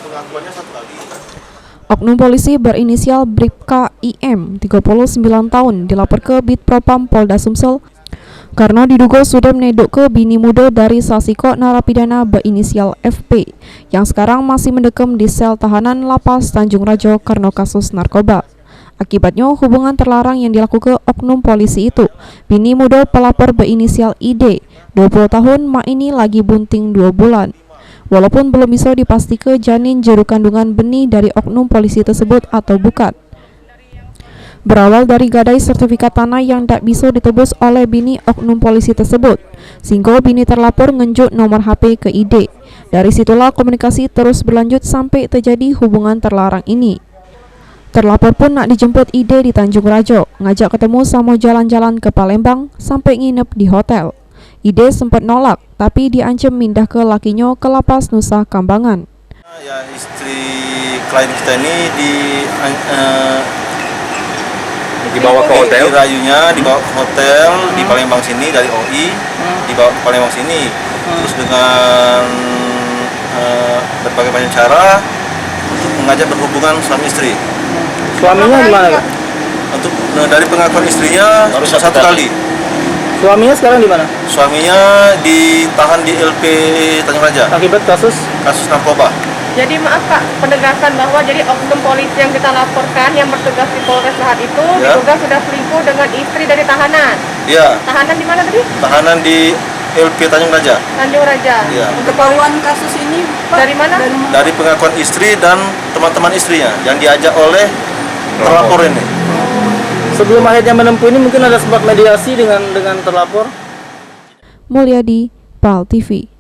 Pengakuannya 1 kali. Oknum polisi berinisial Bribka IM, 39 tahun, dilapor ke Bid Propam Polda Sumsel karena diduga sudah meneduk ke bini muda dari Sasiko narapidana berinisial FP yang sekarang masih mendekam di sel tahanan Lapas Tanjung Rajo karena kasus narkoba. Akibatnya hubungan terlarang yang dilakukan oknum polisi itu, bini muda pelapor berinisial ID, 20 tahun, mak ini lagi bunting 2 bulan. Walaupun belum bisa dipastikan janin juru kandungan benih dari oknum polisi tersebut atau bukan. Berawal dari gadai sertifikat tanah yang tak bisa ditebus oleh bini oknum polisi tersebut, sehingga bini terlapor ngenjuk nomor HP ke ID. Dari situlah komunikasi terus berlanjut sampai terjadi hubungan terlarang ini. Terlapor pun nak dijemput ID di Tanjung Rajo, ngajak ketemu sama jalan-jalan ke Palembang sampai nginep di hotel. ID sempat nolak, tapi diancam mindah ke lakinya ke Lapas Nusa Kambangan. Ya, istri klien kita ini dibawa ke hotel, dirayunya dibawa ke hotel di Palembang sini dari OI, dibawa ke Palembang sini, terus dengan berbagai macam cara untuk mengajak berhubungan suami istri. Suaminya di mana? Untuk dari pengakuan istrinya baru 1 kali. Suaminya sekarang di mana? Suaminya ditahan di LP Tanjung Raja. Akibat kasus narkoba. Jadi maaf Pak, penegasan bahwa jadi oknum polisi yang kita laporkan yang bertugas di Polres Lahat itu diduga sudah selingkuh dengan istri dari tahanan. Iya. Tahanan di mana tadi? Tahanan di LP Tanjung Raja. Tanjung Raja. Iya. Untuk ketahuan kasus ini Pak, dari mana? Dari pengakuan istri dan teman-teman istrinya yang diajak oleh terlapor ini. sebelum akhirnya menempuh ini mungkin ada sempat mediasi dengan terlapor. Mulyadi, PAL TV.